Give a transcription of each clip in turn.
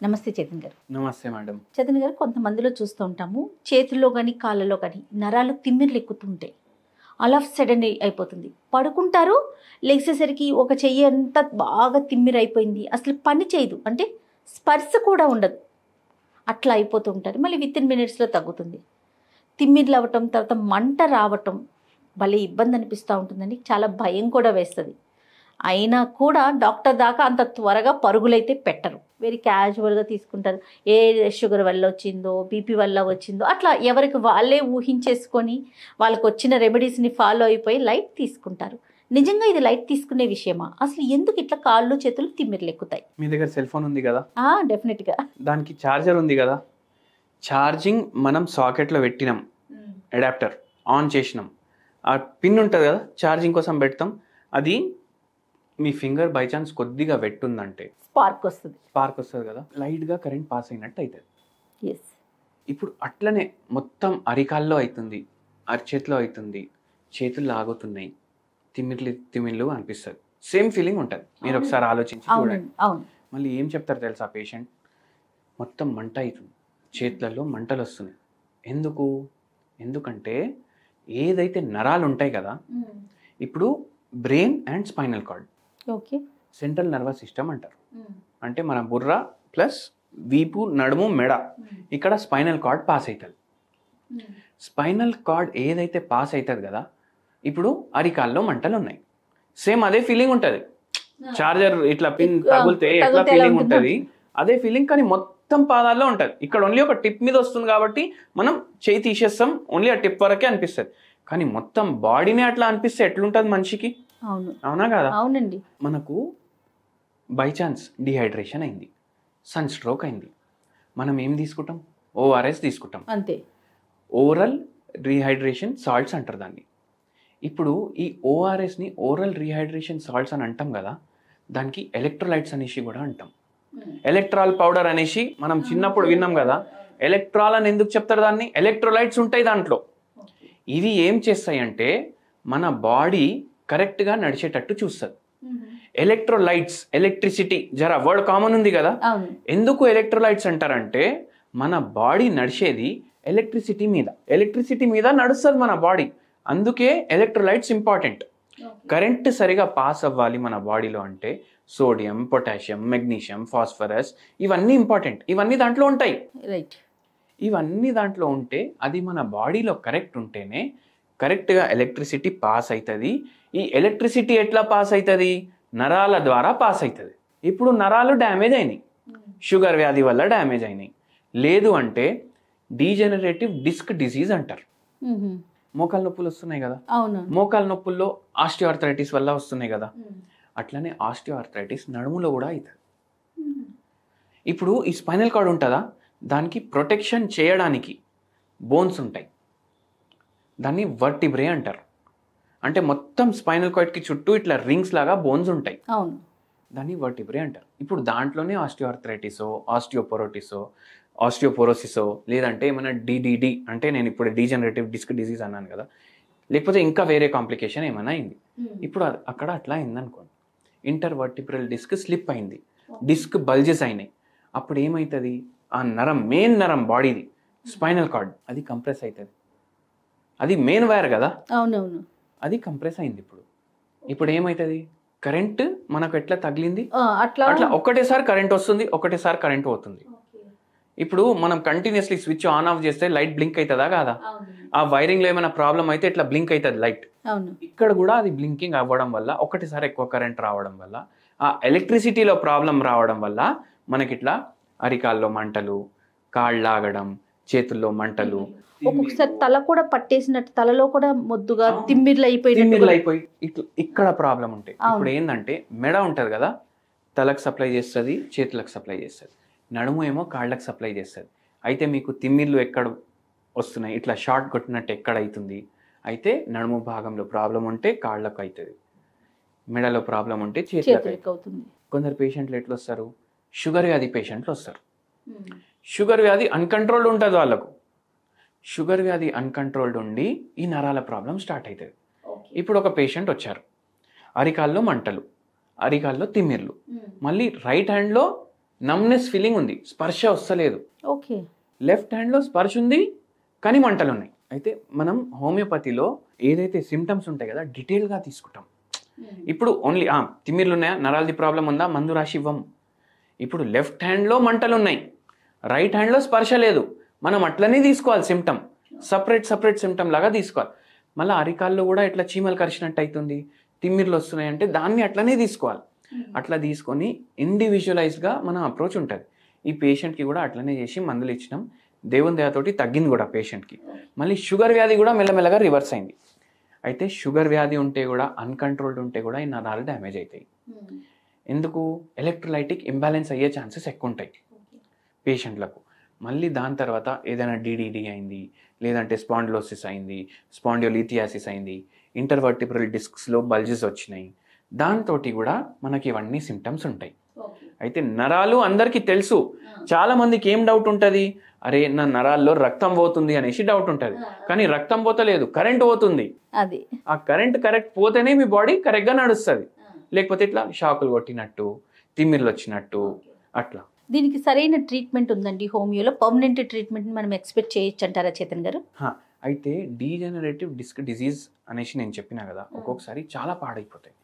నమస్తే చేతన్ గారు. నమస్తే మేడం. చేతన్ గారు, కొంతమందిలో చూస్తూ ఉంటాము, చేతుల్లో కానీ కాళ్ళలో కానీ నరాలు తిమ్మిర్లు ఎక్కుతుంటాయి. ఆల్ ఆఫ్ సడన్ అయిపోతుంది. పడుకుంటారు, లేచేసరికి ఒక చెయ్యి అంతా బాగా తిమ్మిరి అయిపోయింది, అసలు పని చేయదు, అంటే స్పర్శ కూడా ఉండదు, అట్లా అయిపోతూ ఉంటారు. మళ్ళీ వితిన్ మినిట్స్లో తగ్గుతుంది. తిమ్మిర్లు అవ్వటం, తర్వాత మంట రావటం భలే ఇబ్బంది అనిపిస్తూ ఉంటుందండి. చాలా భయం కూడా వేస్తుంది. అయినా కూడా డాక్టర్ దాకా అంత త్వరగా పరుగులైతే పెట్టరు, వెరీ క్యాజువల్గా తీసుకుంటారు. ఏ షుగర్ వల్ల వచ్చిందో, బీపీ వల్ల వచ్చిందో, అట్లా ఎవరికి వాళ్ళే ఊహించేసుకొని వాళ్ళకి వచ్చిన రెమెడీస్ని ఫాలో అయిపోయి లైట్ తీసుకుంటారు. నిజంగా ఇది లైట్ తీసుకునే విషయమా? అసలు ఎందుకు ఇట్లా కాళ్ళు చేతులు తిమ్మిర్లు ఎక్కుతాయి? మీ దగ్గర సెల్ ఫోన్ ఉంది కదా, డెఫినెట్గా దానికి ఛార్జర్ ఉంది కదా, ఛార్జింగ్ మనం సాకెట్లో పెట్టినాం, అడాప్టర్ ఆన్ చేసినాం, ఆ పిన్ ఉంటుంది కదా ఛార్జింగ్ కోసం పెడతాం, అది మీ ఫింగర్ బై ఛాన్స్ కొద్దిగా వెట్టుందంటే స్పార్క్ వస్తుంది కదా, లైట్గా కరెంట్ పాస్ అయినట్టు అవుతుంది. ఎస్. ఇప్పుడు అట్లనే మొత్తం అరికాల్లో అవుతుంది, అరిచేతిలో అవుతుంది, చేతులు లాగుతున్నాయి, తిమ్మిర్లు అనిపిస్తుంది, సేమ్ ఫీలింగ్ ఉంటుంది. మీరు ఒకసారి ఆలోచించి చూడండి. మళ్ళీ ఏం చెప్తారు తెలుసా పేషెంట్, మొత్తం మంట అవుతుంది, చేతులలో మంటలు వస్తున్నాయి. ఎందుకంటే ఏదైతే నరాలు ఉంటాయి కదా, ఇప్పుడు brain and spinal cord, okay, central nervous system అంటారు. అంటే మన బుర్ర ప్లస్ వీపు, నడుము, మెడ, ఇక్కడ స్పైనల్ కార్డ్ పాస్ అవుతుంది. స్పైనల్ కార్డ్ ఏదైతే పాస్ అవుతుంది కదా, ఇప్పుడు అరికాల్లో మంటలు ఉన్నాయి, సేమ్ అదే ఫీలింగ్ ఉంటుంది. చార్జర్ ఇట్లా పిన్ తగిలితే ఎట్లా ఫీలింగ్ ఉంటుంది అదే ఫీలింగ్, కానీ మొత్తం పాదాల్లో ఉంటుంది. ఇక్కడ ఓన్లీ ఒక టిప్ మీద వస్తుంది కాబట్టి మనం చేయి తీసేస్తాం, ఓన్లీ ఆ టిప్ వరకే అనిపిస్తుంది. కానీ మొత్తం బాడీనే అట్లా అనిపిస్తే ఎట్లుంటుంది మనిషికి? అవునా కదా? అవునండి. మనకు బై ఛాన్స్ డిహైడ్రేషన్ అయింది, సన్ స్ట్రోక్ అయింది, మనం ఏం తీసుకుంటాం? ఓఆర్ఎస్ తీసుకుంటాం, అంతే. ఓరల్ రీహైడ్రేషన్ సాల్ట్స్ అంటారు దాన్ని. ఇప్పుడు ఈ ఓఆర్ఎస్ని ఓరల్ రీహైడ్రేషన్ సాల్ట్స్ అని అంటాం కదా, దానికి ఎలక్ట్రోలైట్స్ అనేసి కూడా అంటాం. ఎలక్ట్రాల్ పౌడర్ అనేసి మనం చిన్నప్పుడు విన్నాం కదా. ఎలక్ట్రాల్ అని ఎందుకు చెప్తారు దాన్ని? ఎలక్ట్రోలైట్స్ ఉంటాయి దాంట్లో. ఇవి ఏం చేస్తాయి అంటే మన బాడీ కరెక్ట్గా నడిచేటట్టు చూస్తుంది. ఎలక్ట్రోలైట్స్, ఎలక్ట్రిసిటీ, జర వర్డ్ కామన్ ఉంది కదా. ఎందుకు ఎలక్ట్రోలైట్స్ అంటారంటే మన బాడీ నడిచేది ఎలక్ట్రిసిటీ మీద నడుస్తుంది మన బాడీ, అందుకే ఎలక్ట్రోలైట్స్ ఇంపార్టెంట్. కరెంట్ సరిగా పాస్ అవ్వాలి మన బాడీలో అంటే సోడియం, పొటాషియం, మెగ్నీషియం, ఫాస్ఫరస్, ఇవన్నీ ఇంపార్టెంట్. ఇవన్నీ దాంట్లో ఉంటాయి. రైట్. ఇవన్నీ దాంట్లో ఉంటే అది మన బాడీలో కరెక్ట్ ఉంటేనే కరెక్ట్గా ఎలక్ట్రిసిటీ పాస్ అవుతుంది. ఈ ఎలక్ట్రిసిటీ ఎట్లా పాస్ అవుతుంది? నరాల ద్వారా పాస్ అవుతుంది. ఇప్పుడు నరాలు డ్యామేజ్ అయినాయి, షుగర్ వ్యాధి వల్ల డ్యామేజ్ అయినాయి, లేదు అంటే డీజెనరేటివ్ డిస్క్ డిసీజ్ అంటారు. మోకాలు నొప్పులు వస్తున్నాయి కదా, మోకాలు నొప్పుల్లో ఆస్టియోఆర్థరైటిస్ వల్ల వస్తున్నాయి కదా, అట్లనే ఆస్టియోఆర్థరైటిస్ నడుములో కూడా అవుతుంది. ఇప్పుడు ఈ స్పైనల్ కార్డ్ ఉంటుందా, దానికి ప్రొటెక్షన్ చేయడానికి బోన్స్ ఉంటాయి, దాన్ని వర్టిబ్రే అంటారు. అంటే మొత్తం స్పైనల్ కార్డ్కి చుట్టూ ఇట్లా రింగ్స్ లాగా బోన్స్ ఉంటాయి, దాన్ని వర్టిబ్రే అంటారు. ఇప్పుడు దాంట్లోనే ఆస్టియోఆర్థరైటిసో, ఆస్టియోపోరోసిసో, లేదంటే ఏమైనా డిడిడి అంటే నేను ఇప్పుడు డీజనరేటివ్ డిస్క్ డిసీజ్ అన్నాను కదా, లేకపోతే ఇంకా వేరే కాంప్లికేషన్ ఏమైనా అయింది. ఇప్పుడు అక్కడ అట్లా అయిందనుకోండి, ఇంటర్వర్టిబ్రల్ డిస్క్ స్లిప్ అయింది, డిస్క్ బల్జెస్ అయినాయి, అప్పుడు ఏమవుతుంది? ఆ నరం, మెయిన్ నరం బాడీది స్పైనల్ కార్డ్, అది కంప్రెస్ అవుతుంది. అది మెయిన్ వైర్ కదా, అవునవును, అది కంప్రెస్ అయింది. ఇప్పుడు ఏమవుతుంది? కరెంట్ మనకు ఎట్లా తగిలింది అట్లా ఒకటేసారి కరెంట్ వస్తుంది, ఒకటేసారి కరెంట్ పోతుంది. ఇప్పుడు మనం కంటిన్యూస్లీ స్విచ్ ఆన్ ఆఫ్ చేస్తే లైట్ బ్లింక్ అవుతుందా కాదా? ఆ వైరింగ్ లో ఏమైనా ప్రాబ్లం అయితే ఇట్లా బ్లింక్ అవుతుంది లైట్. ఇక్కడ కూడా అది బ్లింకింగ్ అవ్వడం వల్ల, ఒకటిసారి ఎక్కువ కరెంట్ రావడం వల్ల, ఆ ఎలక్ట్రిసిటీలో ప్రాబ్లం రావడం వల్ల మనకి ఇట్లా అరికాల్లో మంటలు, కాళ్ళు లాగడం, చేతుల్లో మంటలు, ఒక్కొక్కసారి తల కూడా పట్టేసినట్టు, తలలో కూడా మొద్దుగా తిమ్మిర్లు అయిపోయి ఇక్కడ ప్రాబ్లం ఉంటాయి. ఇప్పుడు ఏంటంటే మెడ ఉంటది కదా, తలకు సప్లై చేస్తుంది, చేతులకు సప్లై చేస్తుంది, నడుము ఏమో కాళ్ళకు సప్లై చేస్తుంది. అయితే మీకు తిమ్మిర్లు ఎక్కడ వస్తున్నాయి, ఇట్లా షార్ట్ కొట్టినట్టు ఎక్కడ అవుతుంది? అయితే నడుము భాగంలో ప్రాబ్లం ఉంటే కాళ్ళకు అవుతుంది, మెడలో ప్రాబ్లం ఉంటే చేతులకు అవుతుంది. కొందరు పేషెంట్లు ఎట్లా వస్తారు? షుగర్ వ్యాధి పేషెంట్లు వస్తారు. షుగర్ వ్యాధి అన్కంట్రోల్డ్ ఉంటుంది వాళ్ళకు. షుగర్ వ్యాధి అన్కంట్రోల్డ్ ఉండి ఈ నరాల ప్రాబ్లం స్టార్ట్ అవుతుంది. ఇప్పుడు ఒక పేషెంట్ వచ్చారు, అరికాల్లో మంటలు, అరికాల్లో తిమ్మిర్లు, మళ్ళీ రైట్ హ్యాండ్లో నమ్నెస్ ఫీలింగ్ ఉంది, స్పర్శ వస్తలేదు. ఓకే. లెఫ్ట్ హ్యాండ్లో స్పర్శ ఉంది కానీ మంటలు ఉన్నాయి. అయితే మనం హోమియోపతిలో ఏదైతే సిమ్టమ్స్ ఉంటాయి కదా డీటెయిల్గా తీసుకుంటాం. ఇప్పుడు ఓన్లీ తిమ్మిర్లు ఉన్నాయా, నరాలది ప్రాబ్లం ఉందా, మందు రాసి ఇవ్వం. ఇప్పుడు లెఫ్ట్ హ్యాండ్లో మంటలు ఉన్నాయి, రైట్ హ్యాండ్లో స్పర్శ లేదు, మనం అట్లనే తీసుకోవాలి సిమ్టమ్, సపరేట్ సిమ్టమ్ లాగా తీసుకోవాలి. మళ్ళీ అరికాల్లో కూడా ఇట్లా చీమలు కరిచినట్టు అవుతుంది, తిమ్మిర్లు వస్తున్నాయి అంటే దాన్ని అట్లనే తీసుకోవాలి. అట్లా తీసుకొని ఇండివిజువలైజ్గా మన అప్రోచ్ ఉంటుంది. ఈ పేషెంట్కి కూడా అట్లనే చేసి మందులు ఇచ్చినాం, దేవుని దయతోటి తగ్గింది కూడా పేషెంట్కి. మళ్ళీ షుగర్ వ్యాధి కూడా మెల్లమెల్లగా రివర్స్ అయింది. అయితే షుగర్ వ్యాధి ఉంటే కూడా అన్కంట్రోల్డ్ ఉంటే కూడా ఈ నరాలు డ్యామేజ్ అవుతాయి. ఎందుకు? ఎలక్ట్రోలైటిక్ ఇంబ్యాలెన్స్ అయ్యే ఛాన్సెస్ ఎక్కువ ఉంటాయి పేషెంట్లకు. మళ్ళీ దాని తర్వాత ఏదైనా డిడిడి అయింది, లేదంటే స్పాండిలోసిస్ అయింది, స్పాండియోలిథియాసిస్ అయింది, ఇంటర్వర్టిబ్రల్ డిస్క్స్లో బల్జెస్ వచ్చినాయి, దాంతో కూడా మనకి ఇవన్నీ సిమ్టమ్స్ ఉంటాయి. అయితే నరాలు అందరికీ తెలుసు. చాలా మందికి ఏం డౌట్ ఉంటుంది, అరే నా నరాల్లో రక్తం పోతుంది అనేసి డౌట్ ఉంటుంది. కానీ రక్తం పోతలేదు, కరెంట్ పోతుంది. అది ఆ కరెంట్ కరెక్ట్ పోతేనే మీ బాడీ కరెక్ట్గా నడుస్తుంది. లేకపోతే ఇట్లా షాకులు కొట్టినట్టు, తిమ్మిర్లు వచ్చినట్టు అట్లా. దీనికి సరైన ట్రీట్మెంట్ ఉందండి హోమియోలో? పర్మనెంట్ ట్రీట్మెంట్ మనం ఎక్స్పెక్ట్ చేయొచ్చు అంటారా చేతన్ గారు? అయితే డీజనరేటివ్ డిస్క్ డిజీజ్ అనేసి నేను చెప్పినా కదా, ఒక్కొక్కసారి చాలా పాడైపోతాయి.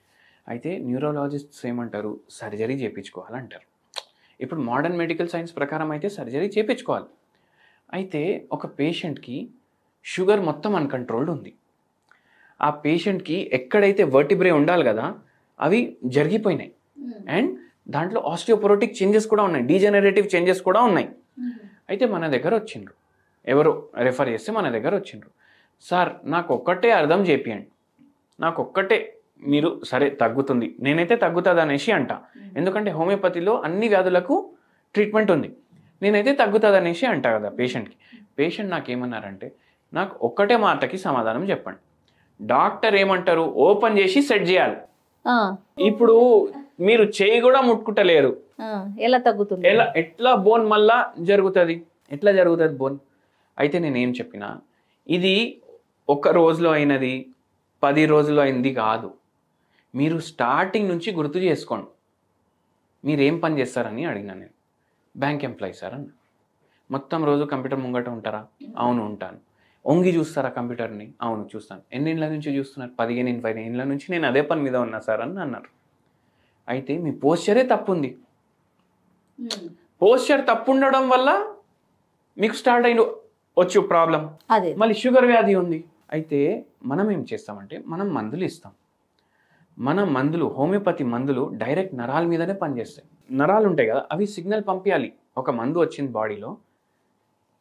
అయితే న్యూరోలాజిస్ట్స్ ఏమంటారు, సర్జరీ చేయించుకోవాలంటారు. ఇప్పుడు మోడర్న్ మెడికల్ సైన్స్ ప్రకారం అయితే సర్జరీ చేయించుకోవాలి. అయితే ఒక పేషెంట్కి షుగర్ మొత్తం అన్కంట్రోల్డ్ ఉంది. ఆ పేషెంట్కి ఎక్కడైతే వర్టిబ్రే ఉండాలి కదా అవి జరిగిపోయినాయి. అండ్ దాంట్లో ఆస్టియోపోరోటిక్ చేంజెస్ కూడా ఉన్నాయి, డీజనరేటివ్ చేంజెస్ కూడా ఉన్నాయి. అయితే మన దగ్గర వచ్చిండ్రు, ఎవరో రెఫర్ చేస్తే మన దగ్గర వచ్చిండ్రు, సార్ నాకు ఒక్కటే అర్థం చేపియండి, నాకు ఒక్కటే మీరు సరే తగ్గుతుంది, నేనైతే తగ్గుతుంది అనేసి అంట. ఎందుకంటే హోమియోపతిలో అన్ని వ్యాధులకు ట్రీట్మెంట్ ఉంది, నేనైతే తగ్గుతుంది అనేసి అంట కదా పేషెంట్కి. పేషెంట్ నాకేమన్నారంటే, నాకు ఒక్కటే మాటకి సమాధానం చెప్పండి, డాక్టర్ ఏమంటారు ఓపెన్ చేసి సెట్ చేయాలి. ఇప్పుడు మీరు చేయి కూడా ముట్టుకుంటలేరు, ఎలా తగ్గుతుంది? ఎట్లా బోన్ మళ్ళా జరుగుతుంది, ఎట్లా జరుగుతుంది బోన్? అయితే నేనేం చెప్పినా, ఇది ఒక రోజులో అయినది 10 రోజుల్లో అయింది కాదు, మీరు స్టార్టింగ్ నుంచి గుర్తు చేసుకోండి. మీరేం పని చేస్తారని అడిగినా నేను. బ్యాంక్ ఎంప్లాయీ సార్ అన్న. మొత్తం రోజు కంప్యూటర్ ముంగట ఉంటారా? అవును ఉంటాను. ఒంగి చూస్తారా కంప్యూటర్ని? అవును చూస్తాను. ఎన్ని ఏళ్ళ నుంచి చూస్తున్నారు? 15-20 ఏళ్ళ నుంచి నేను అదే పని మీద ఉన్నా సార్ అని అన్నారు. అయితే మీ పోస్చరే తప్పు ఉంది. పోస్చర్ తప్పు ఉండడం వల్ల మీకు స్టార్ట్ అయిన వచ్చు ప్రాబ్లం. మళ్ళీ షుగర్ వ్యాధి ఉంది. అయితే మనం ఏం చేస్తామంటే మనం మందులు ఇస్తాం. మన మందులు, హోమియోపతి మందులు డైరెక్ట్ నరాల మీదనే పనిచేస్తాయి. నరాలు ఉంటాయి కదా, అవి సిగ్నల్ పంపించాలి. ఒక మందు వచ్చింది బాడీలో,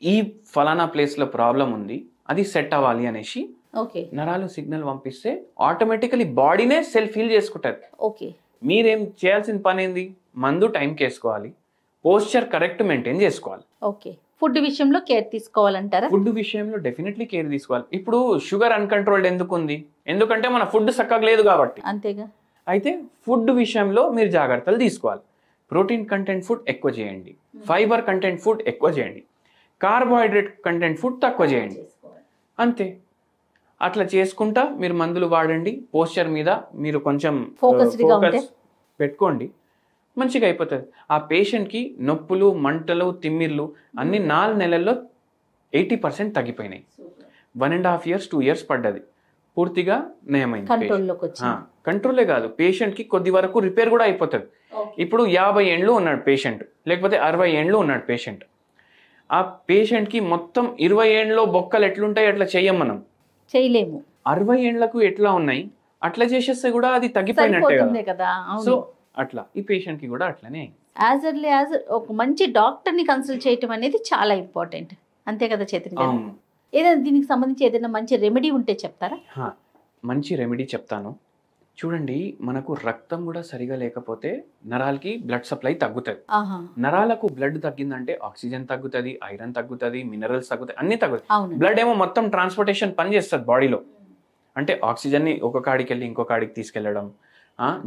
ఈ ఫలానా ప్లేస్లో ప్రాబ్లం ఉంది, అది సెట్ అవ్వాలి అనేసి నరాలు సిగ్నల్ పంపిస్తే ఆటోమేటికలీ బాడీనే సెల్ఫ్ హీల్ చేసుకుంటుంది. మీరేం చేయాల్సిన పని ఏంది? మందు టైంకి వేసుకోవాలి, పోస్చర్ కరెక్ట్ మెయింటైన్ చేసుకోవాలి. ఫుడ్ విషయంలో కేర్ తీసుకోవాలంటారా? ఫుడ్ విషయంలో డెఫినెట్లీ కేర్ తీసుకోవాలి. ఇప్పుడు షుగర్ అన్కంట్రోల్డ్ ఎందుకు ఉంది? ఎందుకంటే మన ఫుడ్ చక్కగా లేదు కాబట్టి. అంతేగా. అయితే ఫుడ్ విషయంలో మీరు జాగ్రత్తలు తీసుకోవాలి. ప్రోటీన్ కంటెంట్ ఫుడ్ ఎక్కువ చేయండి, ఫైబర్ కంటెంట్ ఫుడ్ ఎక్కువ చేయండి, కార్బోహైడ్రేట్ కంటెంట్ ఫుడ్ తక్కువ చేయండి. అంతే. అట్లా చేసుకుంటా మీరు మందులు వాడండి. పోస్చర్ మీద మీరు కొంచెం ఫోకస్ పెట్టుకోండి, మంచిగా అయిపోతుంది. ఆ పేషెంట్కి నొప్పులు, మంటలు, తిమ్మిర్లు అన్ని 4 నెలల్లో 80% తగ్గిపోయినాయి. 1.5 years 2 years పడ్డది, పూర్తిగా నయమైంది. కంట్రోలే కాదు, పేషెంట్కి కొద్ది వరకు రిపేర్ కూడా అయిపోతుంది. ఇప్పుడు 50 ఏండ్లు ఉన్నాడు పేషెంట్, లేకపోతే 60 ఏండ్లు ఉన్నాడు పేషెంట్. ఆ పేషెంట్కి మొత్తం 20 ఏండ్లో బొక్కలు ఎట్లుంటాయి అట్లా చెయ్యం, మనం చేయలేము. 60 ఏండ్లకు ఎట్లా ఉన్నాయి అట్లా చేసేస్తే కూడా అది తగ్గిపోయినట్టే కదా. సో అట్లా ఈ పేషెంట్కి కూడా అట్లనే అయింది. ఒక మంచి డాక్టర్ని కన్సల్ట్ చేయటం అనేది చాలా ఇంపార్టెంట్, అంతే కదా చేతన్ గారు? ఏదైనా దీనికి సంబంధించి ఏదైనా మంచి రెమెడీ ఉంటే చెప్తారా? మంచి రెమెడీ చెప్తాను. చూడండి, మనకు రక్తం కూడా సరిగా లేకపోతే నరాలకి బ్లడ్ సప్లై తగ్గుతుంది. నరాలకు బ్లడ్ తగ్గిందంటే ఆక్సిజన్ తగ్గుతుంది, ఐరన్ తగ్గుతుంది, మినరల్స్ తగ్గుతాయి, అన్ని తగ్గుతాయి. బ్లడ్ ఏమో మొత్తం ట్రాన్స్పోర్టేషన్ పని చేస్తుంది బాడీలో. అంటే ఆక్సిజన్ని ఒక కాడికి వెళ్ళి ఇంకో కాడికి తీసుకెళ్లడం,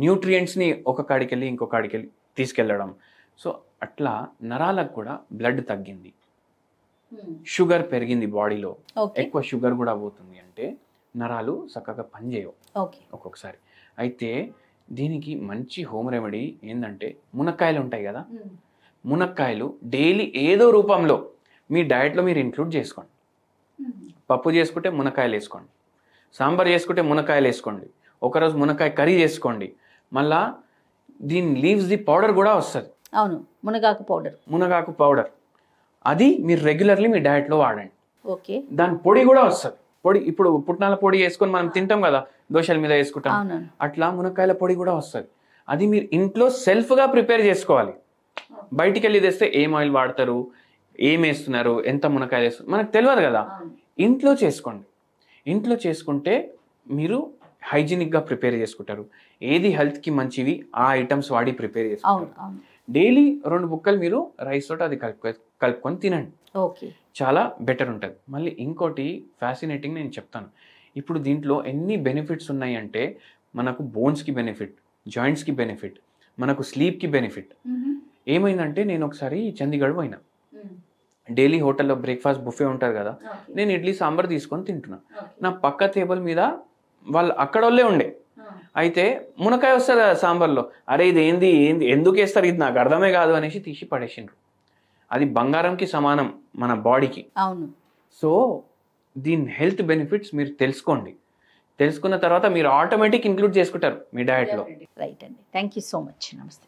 న్యూట్రియంట్స్ని ఒక కాడికి వెళ్ళి ఇంకో కాడికి వెళ్ళి తీసుకెళ్లడం. సో అట్లా నరాలకు కూడా బ్లడ్ తగ్గింది, షుగర్ పెరిగింది బాడీలో, ఎక్కువ షుగర్ కూడా పోతుంది అంటే నరాలు చక్కగా పనిచేయవు ఒక్కొక్కసారి. అయితే దీనికి మంచి హోమ్ రెమెడీ ఏంటంటే మునక్కాయలు ఉంటాయి కదా, మునక్కాయలు డైలీ ఏదో రూపంలో మీ డయట్లో మీరు ఇంక్లూడ్ చేసుకోండి. పప్పు చేసుకుంటే మునక్కాయలు వేసుకోండి, సాంబార్ చేసుకుంటే మునక్కాయలు వేసుకోండి, ఒకరోజు మునక్కాయ కర్రీ చేసుకోండి. మళ్ళా దీని లీవ్స్ది పౌడర్ కూడా వస్తుంది. అవును, మునగాకు పౌడర్ అది మీరు రెగ్యులర్లీ మీ డయట్లో వాడండి. ఓకే. దాని పొడి కూడా వస్తుంది. పొడి ఇప్పుడు పుట్నాల పొడి వేసుకొని మనం తింటాం కదా, దోశల మీద వేసుకుంటాం, అట్లా మునక్కాయల పొడి కూడా వస్తుంది. అది మీరు ఇంట్లో సెల్ఫ్గా ప్రిపేర్ చేసుకోవాలి. బయటికి వెళ్ళి తెస్తే ఏం ఆయిల్ వాడతారు, ఏం వేస్తున్నారు, ఎంత మునక్కాయలు వేస్తున్నారు మనకు తెలియదు కదా. ఇంట్లో చేసుకోండి. ఇంట్లో చేసుకుంటే మీరు హైజీనిక్గా ప్రిపేర్ చేసుకుంటారు. ఏది హెల్త్కి మంచివి ఆ ఐటమ్స్ వాడి ప్రిపేర్ చేసుకుంటారు. డైలీ 2 బుక్కలు మీరు రైస్ తోటి అది కలుపుకొని తినండి. ఓకే, చాలా బెటర్ ఉంటుంది. మళ్ళీ ఇంకోటి ఫ్యాసినేటింగ్ నేను చెప్తాను. ఇప్పుడు దీంట్లో ఎన్ని బెనిఫిట్స్ ఉన్నాయి అంటే మనకు బోన్స్కి బెనిఫిట్, జాయింట్స్కి బెనిఫిట్, మనకు స్లీప్కి బెనిఫిట్. ఏమైందంటే నేను ఒకసారి చండీగఢ్ పోయినా. డైలీ హోటల్లో బ్రేక్ఫాస్ట్ బుఫే ఉంటుంది కదా, నేను ఇడ్లీ సాంబార్ తీసుకొని తింటున్నా. నా పక్క టేబుల్ మీద వాళ్ళు అక్కడ వాళ్ళే ఉండే. అయితే మునక్కాయ వస్తుంది కదా సాంబార్లో, అరే ఇది ఏంది ఎందుకు వేస్తారు, ఇది నాకు అర్థమే కాదు అనేసి తీసి పడేసిండ్రు. అది బంగారంకి సమానం మన బాడీకి. అవును. సో దీని హెల్త్ బెనిఫిట్స్ మీరు తెలుసుకోండి. తెలుసుకున్న తర్వాత మీరు ఆటోమేటిక్ ఇంక్లూడ్ చేసుకుంటారు మీ డయట్లో. రైట్ అండి, థ్యాంక్ యూ సో మచ్. నమస్తే.